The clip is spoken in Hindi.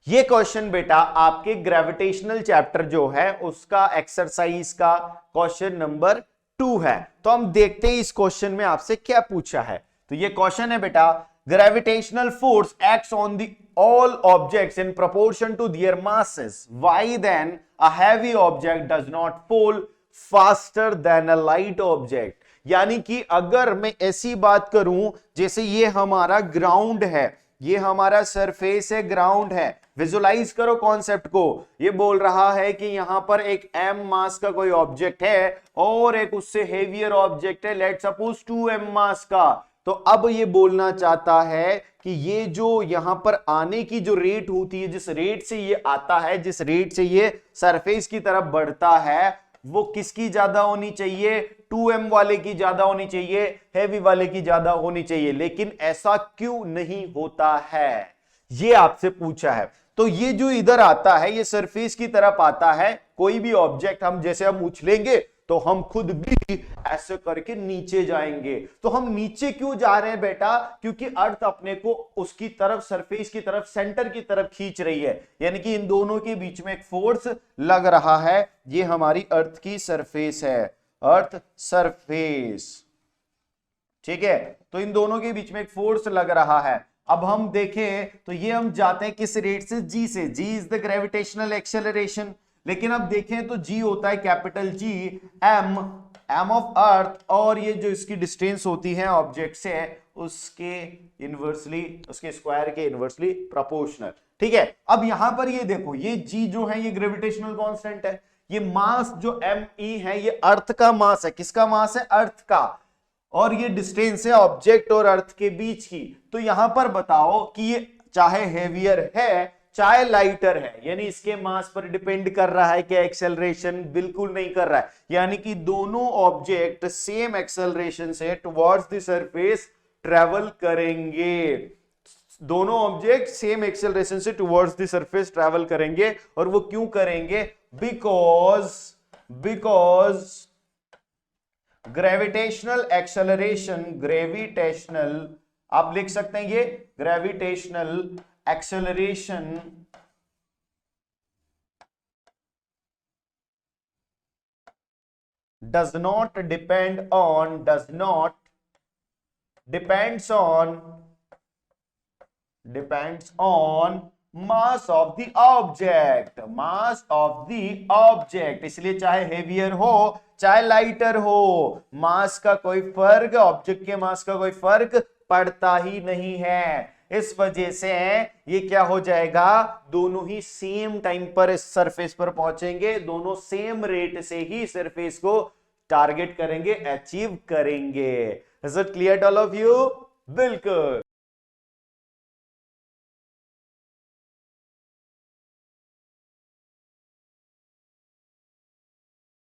ये क्वेश्चन बेटा आपके ग्रेविटेशनल चैप्टर जो है उसका एक्सरसाइज का क्वेश्चन नंबर 2 है। तो हम देखते हैं इस क्वेश्चन में आपसे क्या पूछा है। तो ये क्वेश्चन है बेटा, gravitational force acts on the all objects in proportion to their masses, why then a heavy object does not fall faster than a light object. यानी कि अगर मैं ऐसी बात करूं जैसे ये हमारा ग्राउंड है, ये हमारा सरफेस है, ग्राउंड है, विजुलाइज करो कॉन्सेप्ट को। ये बोल रहा है कि यहां पर एक m मास का कोई ऑब्जेक्ट है और एक उससे हेवियर ऑब्जेक्ट है, लेट्स सपोज 2m मास का। तो अब ये बोलना चाहता है कि ये जो यहां पर आने की जो रेट होती है, जिस रेट से ये आता है, जिस रेट से ये सरफेस की तरफ बढ़ता है, वो किसकी ज्यादा होनी चाहिए? 2m वाले की ज्यादा होनी चाहिए, हैवी वाले की ज्यादा होनी चाहिए। लेकिन ऐसा क्यों नहीं होता है, ये आपसे पूछा है। तो ये जो इधर आता है, ये सरफेस की तरफ आता है, कोई भी ऑब्जेक्ट हम जैसे हम उछलेंगे तो हम खुद भी ऐसे करके नीचे जाएंगे। तो हम नीचे क्यों जा रहे हैं बेटा? क्योंकि अर्थ अपने को उसकी तरफ, सरफेस की तरफ, सेंटर की तरफ खींच रही है। यानी कि इन दोनों के बीच में एक फोर्स लग रहा है। ये हमारी अर्थ की सरफेस है, अर्थ सरफेस, ठीक है। तो इन दोनों के बीच में एक फोर्स लग रहा है। अब हम देखें तो ये हम जाते हैं किस रेट से? जी से। G is the gravitational acceleration. लेकिन अब देखें तो जी होता है capital G, M, M of earth, और ये जो इसकी डिस्टेंस होती है ऑब्जेक्ट से उसके इनवर्सली, उसके स्क्वायर के इनवर्सली प्रोपोर्शनल, ठीक है। अब यहां पर ये देखो, ये जी जो है ये ग्रेविटेशनल कांस्टेंट है, ये मास जो एम ई है ये अर्थ का मास है। किसका मास है? अर्थ का। और ये डिस्टेंस है ऑब्जेक्ट और अर्थ के बीच की। तो यहां पर बताओ कि ये चाहे हेवियर है चाहे लाइटर है, यानी इसके मास पर डिपेंड कर रहा है क्या एक्सेलरेशन? बिल्कुल नहीं कर रहा है। यानी कि दोनों ऑब्जेक्ट सेम एक्सेलरेशन से टुवर्ड्स द सरफेस ट्रेवल करेंगे। दोनों ऑब्जेक्ट सेम एक्सेलरेशन से टुवर्ड्स द सरफेस ट्रेवल करेंगे। और वो क्यों करेंगे? बिकॉज ग्रेविटेशनल एक्सेलरेशन, ग्रेविटेशनल, आप लिख सकते हैं ये gravitational acceleration does not depends on mass of the object, mass of the object। इसलिए चाहे हेवियर हो चाहे लाइटर हो, मास का कोई फर्क, ऑब्जेक्ट के मास का कोई फर्क पड़ता ही नहीं है। इस वजह से ये क्या हो जाएगा? दोनों ही सेम टाइम पर इस सरफेस पर पहुंचेंगे, दोनों सेम रेट से ही सरफेस को टारगेट करेंगे, अचीव करेंगे। Is it clear all of you? बिल्कुल।